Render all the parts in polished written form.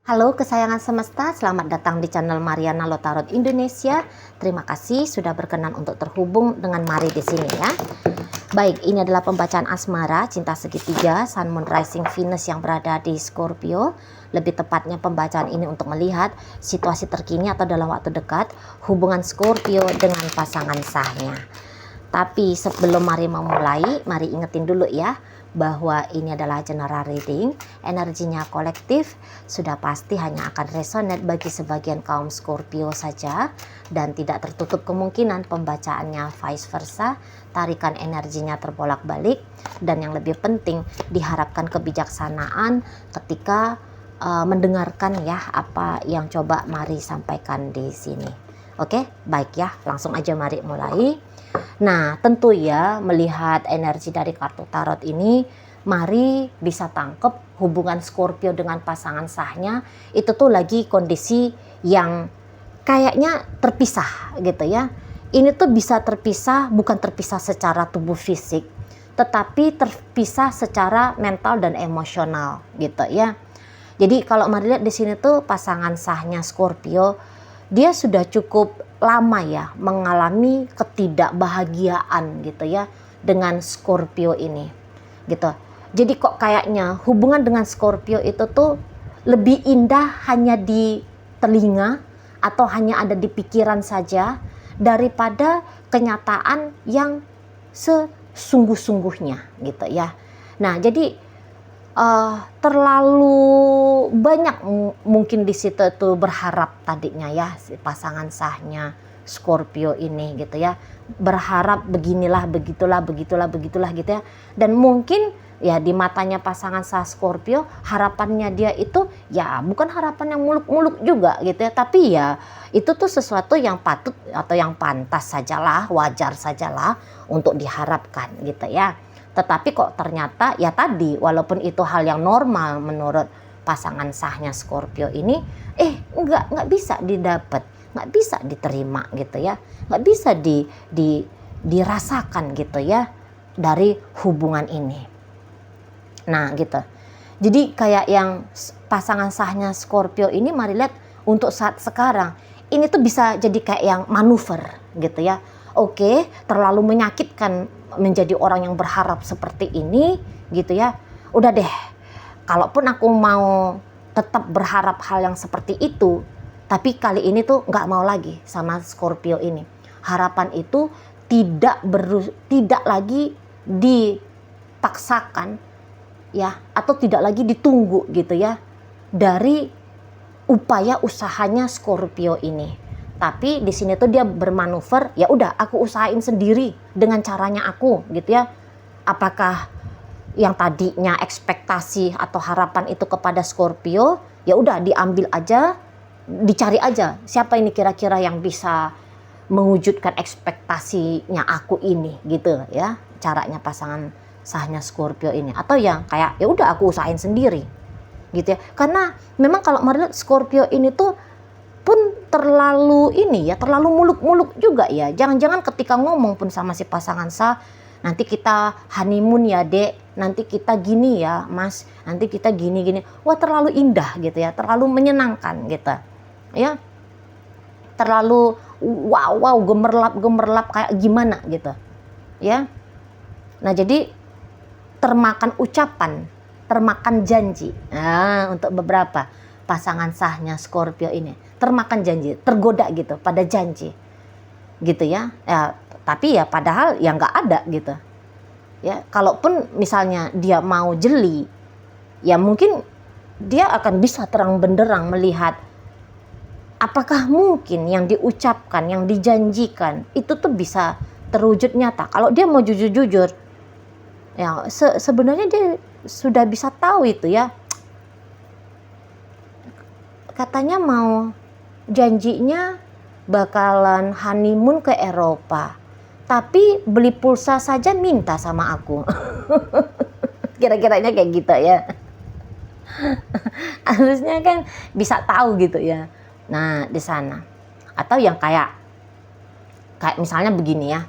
Halo kesayangan semesta, selamat datang di channel Mariana Lotarot Indonesia. Terima kasih sudah berkenan untuk terhubung dengan Mari di sini ya. Baik, ini adalah pembacaan asmara cinta segitiga Sun Moon Rising Venus yang berada di Scorpio. Lebih tepatnya pembacaan ini untuk melihat situasi terkini atau dalam waktu dekat hubungan Scorpio dengan pasangan sahnya. Tapi sebelum Mari memulai, mari ingetin dulu ya bahwa ini adalah general reading, energinya kolektif, sudah pasti hanya akan resonate bagi sebagian kaum Scorpio saja dan tidak tertutup kemungkinan pembacaannya vice versa, tarikan energinya terbolak-balik, dan yang lebih penting diharapkan kebijaksanaan ketika mendengarkan ya apa yang coba Mari sampaikan di sini. Oke, baik ya, langsung aja mari mulai. Nah, tentu ya melihat energi dari kartu tarot ini, Mari bisa tangkep hubungan Scorpio dengan pasangan sahnya itu tuh lagi kondisi yang kayaknya terpisah gitu ya. Ini tuh bisa terpisah, bukan terpisah secara tubuh fisik, tetapi terpisah secara mental dan emosional gitu ya. Jadi kalau Mari lihat di sini tuh pasangan sahnya Scorpio, dia sudah cukup lama ya mengalami ketidakbahagiaan gitu ya dengan Scorpio ini gitu. Jadi kok kayaknya hubungan dengan Scorpio itu tuh lebih indah hanya di telinga atau hanya ada di pikiran saja daripada kenyataan yang sesungguh-sungguhnya gitu ya. Nah, jadi terlalu banyak mungkin di situ tuh berharap tadinya ya si pasangan sahnya Scorpio ini gitu ya, berharap beginilah begitulah gitu ya, dan mungkin ya di matanya pasangan sah Scorpio harapannya dia itu ya bukan harapan yang muluk-muluk juga gitu ya, tapi ya itu tuh sesuatu yang patut atau yang pantas sajalah, wajar sajalah untuk diharapkan gitu ya. Tetapi kok ternyata ya tadi walaupun itu hal yang normal menurut pasangan sahnya Scorpio ini, nggak bisa didapat, nggak bisa diterima gitu ya, nggak bisa dirasakan gitu ya dari hubungan ini. Nah gitu. Jadi kayak yang pasangan sahnya Scorpio ini Mari lihat untuk saat sekarang ini tuh bisa jadi kayak yang manuver gitu ya. Oke, terlalu menyakitkan menjadi orang yang berharap seperti ini gitu ya. Udah deh, kalaupun aku mau tetap berharap hal yang seperti itu, tapi kali ini tuh nggak mau lagi sama Scorpio ini. Harapan itu tidak lagi dipaksakan ya, atau tidak lagi ditunggu gitu ya dari upaya usahanya Scorpio ini. Tapi di sini tuh dia bermanuver, ya udah aku usahain sendiri dengan caranya aku gitu ya. Apakah yang tadinya ekspektasi atau harapan itu kepada Scorpio, ya udah diambil aja, dicari aja siapa ini kira-kira yang bisa mewujudkan ekspektasinya aku ini gitu ya. Caranya pasangan sahnya Scorpio ini, atau yang kayak ya udah aku usahain sendiri gitu ya. Karena memang kalau Mari lihat Scorpio ini tuh pun terlalu ini ya, terlalu muluk-muluk juga ya. Jangan-jangan ketika ngomong pun sama si pasangan sah, nanti kita honeymoon ya dek, nanti kita gini ya mas, nanti kita gini-gini. Wah terlalu indah gitu ya, terlalu menyenangkan gitu ya. Terlalu wow gemerlap kayak gimana gitu ya. Nah jadi termakan ucapan, termakan janji. Nah untuk beberapa pasangan sahnya Scorpio ini termakan janji, tergoda gitu pada janji gitu ya. Ya tapi ya padahal ya nggak ada gitu ya. Kalaupun misalnya dia mau jeli, ya mungkin dia akan bisa terang benderang melihat apakah mungkin yang diucapkan, yang dijanjikan itu tuh bisa terwujud nyata. Kalau dia mau jujur-jujur ya sebenarnya dia sudah bisa tahu itu ya. Katanya mau janjinya bakalan honeymoon ke Eropa, tapi beli pulsa saja minta sama aku. Kira-kiranya kayak gitu ya. Harusnya kan bisa tahu gitu ya. Nah di sana, atau yang kayak misalnya begini ya,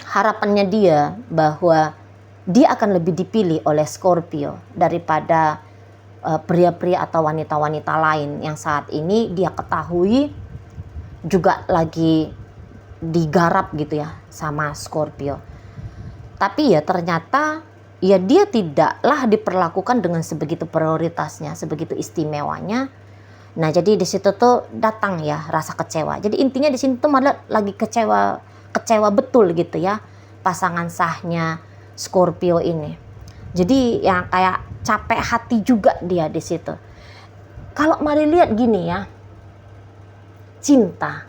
harapannya dia bahwa dia akan lebih dipilih oleh Scorpio daripada pria-pria atau wanita-wanita lain yang saat ini dia ketahui juga lagi digarap gitu ya sama Scorpio. Tapi ya ternyata ya dia tidaklah diperlakukan dengan sebegitu prioritasnya, sebegitu istimewanya. Nah, jadi di situ tuh datang ya rasa kecewa. Jadi intinya di sini tuh malah lagi kecewa betul gitu ya pasangan sahnya Scorpio ini. Jadi yang kayak capek hati juga dia di situ. Kalau mari lihat gini ya, cinta.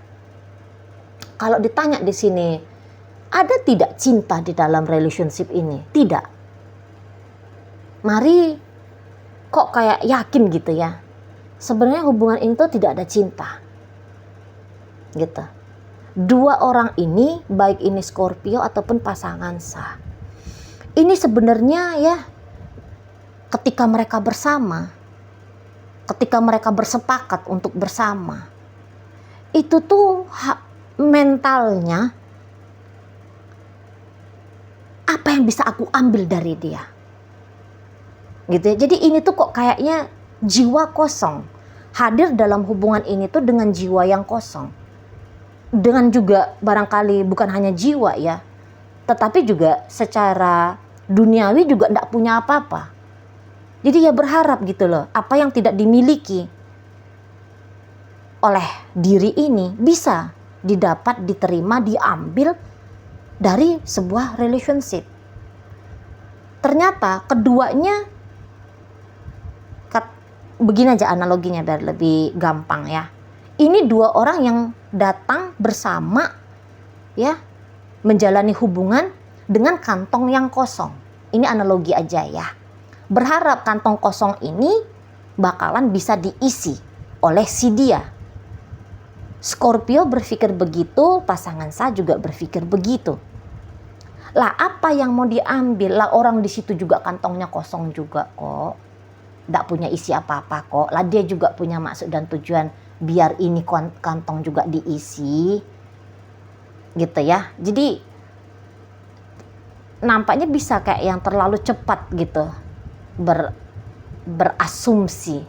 Kalau ditanya di sini, ada tidak cinta di dalam relationship ini? Tidak. Mari kok kayak yakin gitu ya. Sebenarnya hubungan itu tidak ada cinta. Gitu. Dua orang ini, baik ini Scorpio ataupun pasangan sah. Ini sebenarnya ya ketika mereka bersama, ketika mereka bersepakat untuk bersama, itu tuh mentalnya apa yang bisa aku ambil dari dia gitu ya. Jadi ini tuh kok kayaknya jiwa kosong hadir dalam hubungan ini tuh dengan jiwa yang kosong, dengan juga barangkali bukan hanya jiwa ya, tetapi juga secara duniawi juga tidak punya apa-apa. Jadi ya berharap gitu loh, apa yang tidak dimiliki oleh diri ini bisa didapat, diterima, diambil dari sebuah relationship. Ternyata keduanya, begini aja analoginya biar lebih gampang ya. Ini dua orang yang datang bersama ya, menjalani hubungan dengan kantong yang kosong. Ini analogi aja ya. Berharap kantong kosong ini bakalan bisa diisi oleh si dia. Scorpio berpikir begitu, pasangan sah juga berpikir begitu. Lah apa yang mau diambil? Lah orang di situ juga kantongnya kosong juga kok. Tidak punya isi apa-apa kok. Lah dia juga punya maksud dan tujuan biar ini kantong juga diisi. Gitu ya. Jadi nampaknya bisa kayak yang terlalu cepat gitu. Berasumsi.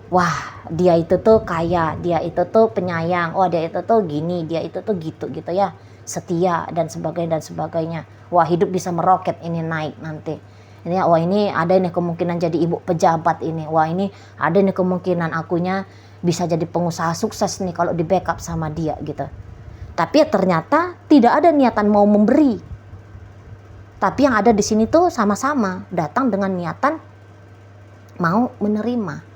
Wah, dia itu tuh kaya, dia itu tuh penyayang, oh dia itu tuh gini, dia itu tuh gitu ya, setia dan sebagainya. Wah, hidup bisa meroket ini, naik nanti. Ini wah ini ada nih kemungkinan jadi ibu pejabat ini. Wah, ini ada nih kemungkinan akunya bisa jadi pengusaha sukses nih kalau di backup sama dia gitu. Tapi ya ternyata tidak ada niatan mau memberi. Tapi yang ada di sini tuh sama-sama datang dengan niatan mau menerima.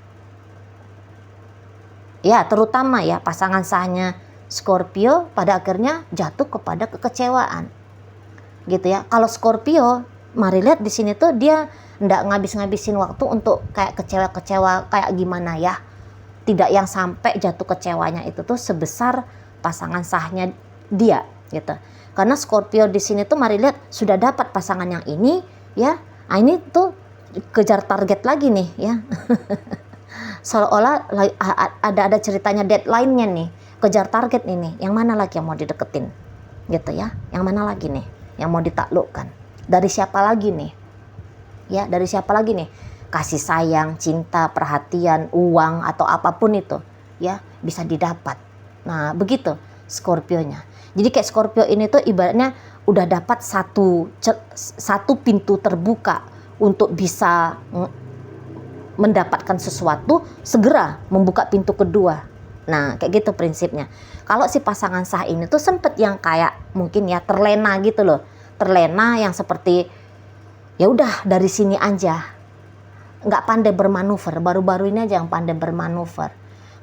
Ya, terutama ya pasangan sahnya Scorpio pada akhirnya jatuh kepada kekecewaan. Gitu ya. Kalau Scorpio, mari lihat di sini tuh dia ndak ngabis-ngabisin waktu untuk kayak kecewa-kecewa kayak gimana ya. Tidak yang sampai jatuh kecewanya itu tuh sebesar pasangan sahnya dia gitu. Karena Scorpio di sini tuh mari lihat sudah dapat pasangan yang ini ya. Nah, ini tuh kejar target lagi nih ya. Seolah-olah ada ceritanya, deadline-nya nih, kejar target ini. Yang mana lagi yang mau dideketin gitu ya, yang mana lagi nih yang mau ditaklukkan, dari siapa lagi nih ya, dari siapa lagi nih, kasih sayang, cinta, perhatian, uang atau apapun itu ya bisa didapat. Nah begitu Scorpio-nya. Jadi kayak Scorpio ini tuh ibaratnya udah dapat satu pintu terbuka untuk bisa mendapatkan sesuatu, segera membuka pintu kedua. Nah kayak gitu prinsipnya. Kalau si pasangan sah ini tuh sempet yang kayak mungkin ya terlena gitu loh, terlena yang seperti ya udah dari sini aja, nggak pandai bermanuver. Baru-baru ini aja yang pandai bermanuver.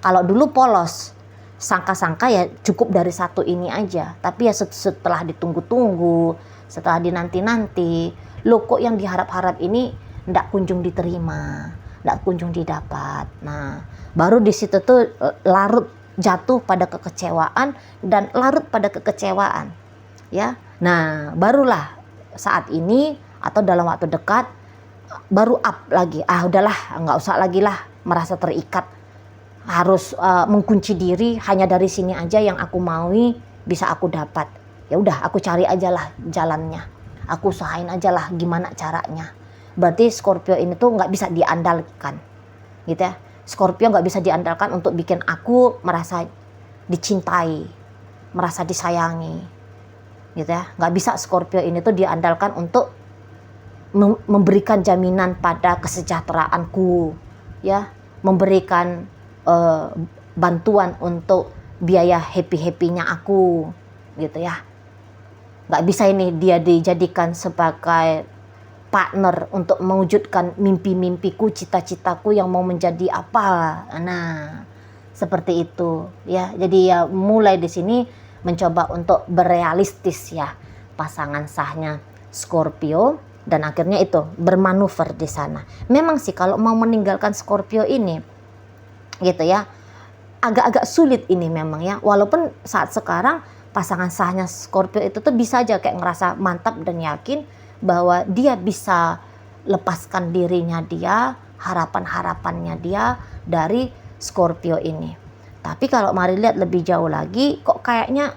Kalau dulu polos, sangka-sangka ya cukup dari satu ini aja. Tapi ya setelah ditunggu-tunggu, setelah dinanti-nanti, loh kok yang diharap-harap ini nggak kunjung diterima, nggak kunjung didapat. Nah, baru di situ tuh larut jatuh pada kekecewaan dan larut pada kekecewaan. Ya. Nah, barulah saat ini atau dalam waktu dekat baru up lagi. Ah, udahlah, nggak usah lagi lah merasa terikat. Harus mengunci diri hanya dari sini aja yang aku maui bisa aku dapat. Ya udah, aku cari aja lah jalannya. Aku usahain aja lah gimana caranya. Berarti Scorpio ini tuh nggak bisa diandalkan. gitu ya. Scorpio nggak bisa diandalkan untuk bikin aku merasa dicintai, merasa disayangi, gitu ya. Nggak bisa Scorpio ini tuh diandalkan untuk memberikan jaminan pada kesejahteraanku, ya, memberikan bantuan untuk biaya happy-happynya aku, gitu ya. Nggak bisa ini dia dijadikan sebagai partner untuk mewujudkan mimpi-mimpiku, cita-citaku yang mau menjadi apa. Nah, seperti itu ya. Jadi ya mulai di sini mencoba untuk berealistis ya pasangan sahnya Scorpio, dan akhirnya itu bermanuver di sana. Memang sih kalau mau meninggalkan Scorpio ini gitu ya, agak-agak sulit ini memang ya. Walaupun saat sekarang pasangan sahnya Scorpio itu tuh bisa aja kayak ngerasa mantap dan yakin bahwa dia bisa lepaskan dirinya dia, harapan-harapannya dia dari Scorpio ini. Tapi kalau mari lihat lebih jauh lagi, kok kayaknya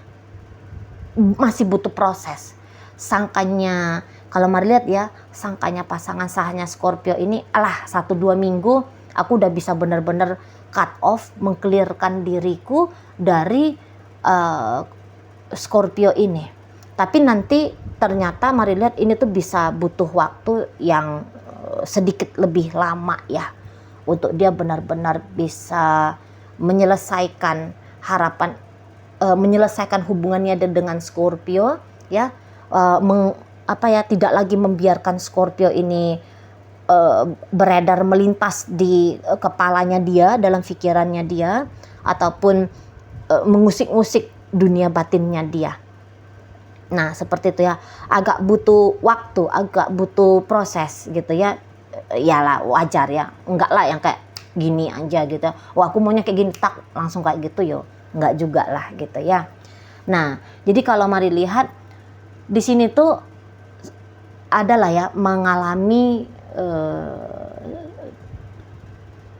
masih butuh proses. Sangkanya, kalau mari lihat ya, sangkanya pasangan sahnya Scorpio ini, 1-2 minggu aku udah bisa benar-benar cut off, mengklirkan diriku dari Scorpio ini. Tapi nanti ternyata mari lihat ini tuh bisa butuh waktu yang sedikit lebih lama ya, untuk dia benar-benar bisa menyelesaikan harapan, menyelesaikan hubungannya dengan Scorpio ya, tidak lagi membiarkan Scorpio ini beredar melintas di kepalanya dia, dalam pikirannya dia, ataupun mengusik-usik dunia batinnya dia. Nah seperti itu ya, agak butuh waktu, agak butuh proses gitu ya. Yalah wajar ya, enggak lah yang kayak gini aja gitu. Wah aku maunya kayak gini, tak langsung kayak gitu yo, enggak juga lah gitu ya. Nah jadi kalau mari lihat di sini tuh adalah ya mengalami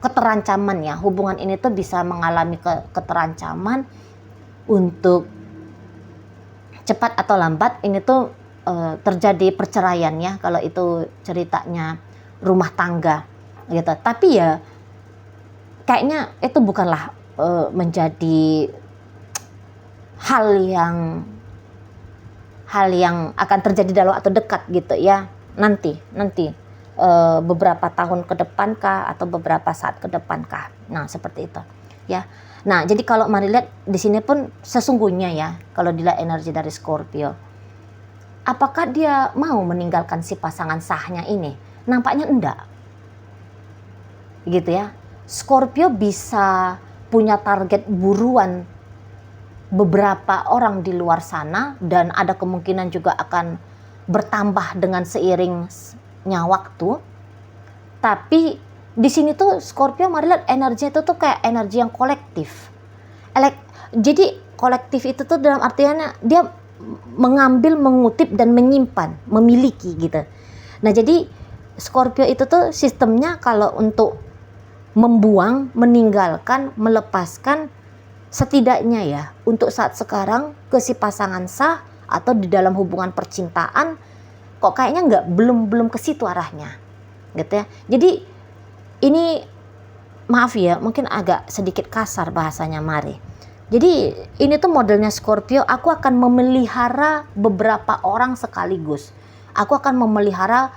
keterancaman ya, hubungan ini tuh bisa mengalami keterancaman untuk cepat atau lambat ini tuh terjadi perceraian ya, kalau itu ceritanya rumah tangga gitu. Tapi ya kayaknya itu bukanlah menjadi hal yang akan terjadi dalam atau dekat gitu ya, nanti beberapa tahun ke depan kah, atau beberapa saat ke depan kah. Nah seperti itu ya. Nah, jadi kalau mari lihat di sini pun sesungguhnya ya, kalau dilihat energi dari Scorpio, apakah dia mau meninggalkan si pasangan sahnya ini? Nampaknya enggak. Gitu ya. Scorpio bisa punya target buruan beberapa orang di luar sana, dan ada kemungkinan juga akan bertambah dengan seiringnya waktu. Tapi di sini tuh Scorpio mari lihat energi itu tuh kayak energi yang kolektif. Jadi kolektif itu tuh dalam artiannya dia mengambil, mengutip dan menyimpan, memiliki gitu. Nah jadi Scorpio itu tuh sistemnya kalau untuk membuang, meninggalkan, melepaskan, setidaknya ya untuk saat sekarang ke si pasangan sah atau di dalam hubungan percintaan, kok kayaknya belum ke situ arahnya gitu ya. Jadi ini maaf ya, mungkin agak sedikit kasar bahasanya mari. Jadi ini tuh modelnya Scorpio, aku akan memelihara beberapa orang sekaligus. Aku akan memelihara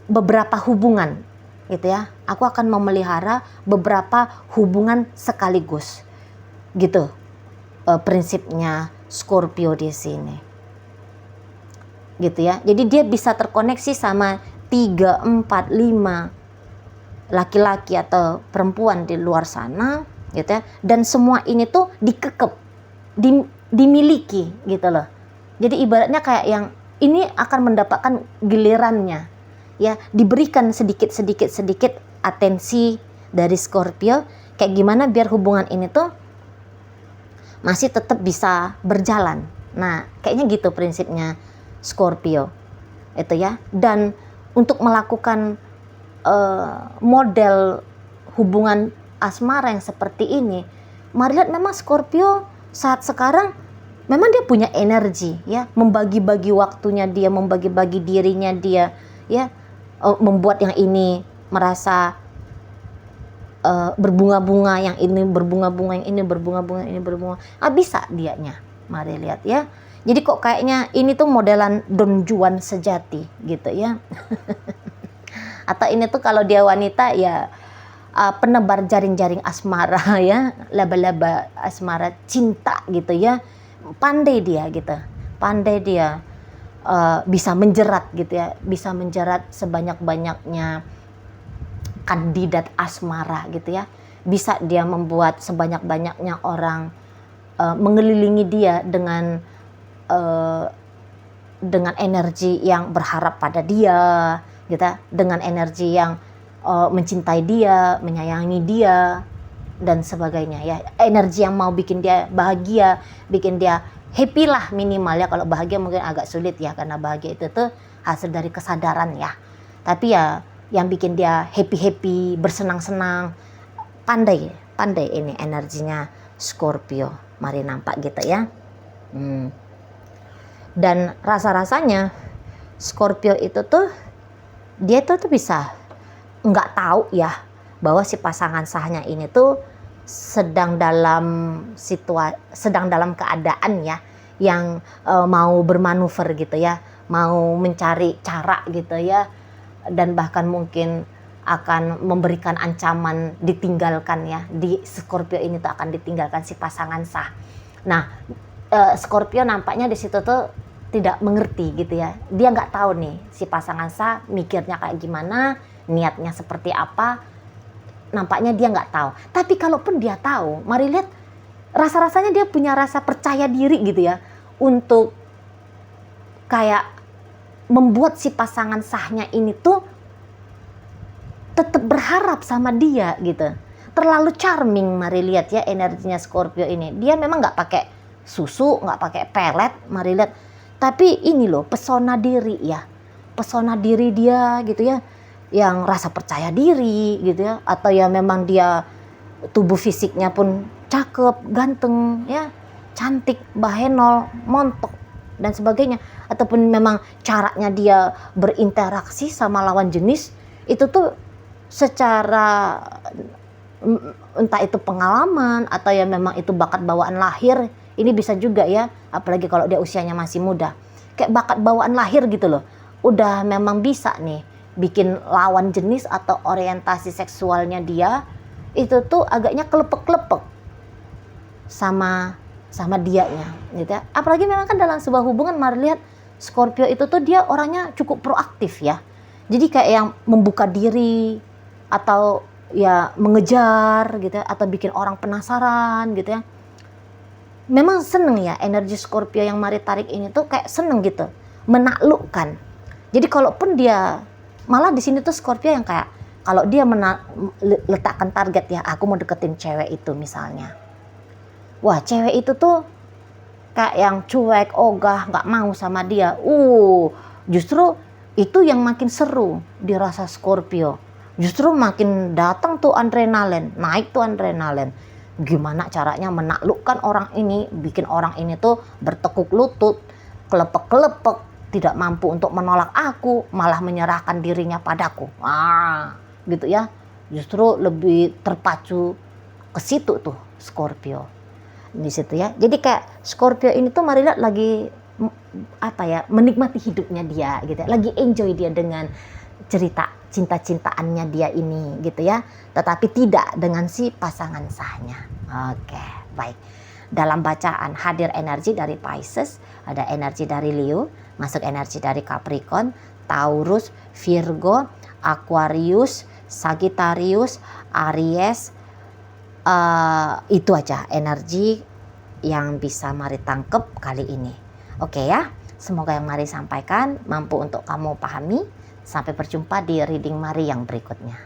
beberapa hubungan gitu ya. Aku akan memelihara beberapa hubungan sekaligus. Gitu prinsipnya Scorpio di sini. Gitu ya. Jadi dia bisa terkoneksi sama 3, 4, 5 laki-laki atau perempuan di luar sana gitu ya, dan semua ini tuh dikekep, dimiliki gitu loh. Jadi ibaratnya kayak yang ini akan mendapatkan gilirannya ya, diberikan sedikit atensi dari Scorpio, kayak gimana biar hubungan ini tuh masih tetap bisa berjalan. Nah kayaknya gitu prinsipnya Scorpio itu ya. Dan untuk melakukan model hubungan asmara yang seperti ini, mari lihat memang Scorpio saat sekarang memang dia punya energi ya, membagi-bagi waktunya dia, membagi-bagi dirinya dia ya, membuat yang ini merasa berbunga-bunga, yang ini berbunga-bunga, yang ini berbunga-bunga, ini berbunga. Bisa dianya. Mari lihat ya. Jadi kok kayaknya ini tuh modelan Don Juan sejati gitu ya. Atau ini tuh kalau dia wanita ya penebar jaring-jaring asmara ya, laba-laba asmara cinta gitu ya. Pandai dia gitu. Pandai dia bisa menjerat gitu ya, bisa menjerat sebanyak-banyaknya kandidat asmara gitu ya. Bisa dia membuat sebanyak-banyaknya orang mengelilingi dia dengan energi yang berharap pada dia, gitu, dengan energi yang mencintai dia, menyayangi dia, dan sebagainya ya. Energi yang mau bikin dia bahagia, bikin dia happy lah minimal ya. Kalau bahagia mungkin agak sulit ya, karena bahagia itu tuh hasil dari kesadaran ya. Tapi ya yang bikin dia happy-happy, bersenang-senang, pandai ini energinya Scorpio. Mari nampak gitu ya. Dan rasa-rasanya Scorpio itu tuh dia tuh bisa nggak tahu ya bahwa si pasangan sahnya ini tuh sedang dalam keadaan ya yang mau bermanuver gitu ya, mau mencari cara gitu ya, dan bahkan mungkin akan memberikan ancaman ditinggalkan ya. Di Scorpio ini tuh akan ditinggalkan si pasangan sah. Nah, Scorpio nampaknya di situ tuh tidak mengerti gitu ya. Dia nggak tahu nih si pasangan sah mikirnya kayak gimana, niatnya seperti apa. Nampaknya dia nggak tahu. Tapi kalaupun dia tahu, mari lihat rasa-rasanya dia punya rasa percaya diri gitu ya, untuk kayak membuat si pasangan sahnya ini tuh tetap berharap sama dia gitu. Terlalu charming. Mari lihat ya energinya Scorpio ini. Dia memang nggak pakai susu, nggak pakai pelet. Mari lihat. Tapi ini loh pesona diri ya. Pesona diri dia gitu ya. Yang rasa percaya diri gitu ya. Atau ya memang dia tubuh fisiknya pun cakep, ganteng ya. Cantik, bahenol, montok dan sebagainya. Ataupun memang caranya dia berinteraksi sama lawan jenis itu tuh secara entah itu pengalaman atau ya memang itu bakat bawaan lahir. Ini bisa juga ya, apalagi kalau dia usianya masih muda, kayak bakat bawaan lahir gitu loh. Udah memang bisa nih bikin lawan jenis atau orientasi seksualnya dia itu tuh agaknya kelepek-kelepek sama dianya gitu ya. Apalagi memang kan dalam sebuah hubungan, mari lihat Scorpio itu tuh dia orangnya cukup proaktif ya. Jadi kayak yang membuka diri atau ya mengejar gitu ya, atau bikin orang penasaran gitu ya. Memang seneng ya energi Scorpio yang Mari tarik ini tuh kayak seneng gitu, menaklukkan. Jadi kalaupun dia malah di sini tuh Scorpio yang kayak kalau dia letakkan target ya, aku mau deketin cewek itu misalnya. Wah, cewek itu tuh kayak yang cuek, ogah, nggak mau sama dia. Justru itu yang makin seru dirasa Scorpio. Justru makin datang tuh adrenalin, naik tuh adrenalin. Gimana caranya menaklukkan orang ini, bikin orang ini tuh bertekuk lutut, kelepek-kelepek, tidak mampu untuk menolak aku, malah menyerahkan dirinya padaku. Gitu ya. Justru lebih terpacu ke situ tuh Scorpio. Di situ ya. Jadi kayak Scorpio ini tuh mari lihat lagi menikmati hidupnya dia gitu ya. Lagi enjoy dia dengan cerita cinta-cintaannya dia ini gitu ya. Tetapi tidak dengan si pasangan sahnya. Oke, baik. Dalam bacaan hadir energi dari Pisces, ada energi dari Leo, masuk energi dari Capricorn, Taurus, Virgo, Aquarius, Sagittarius, Aries. Itu aja energi yang bisa Mari tangkep kali ini. Oke ya, semoga yang Mari sampaikan mampu untuk kamu pahami. Sampai berjumpa di reading Mari yang berikutnya.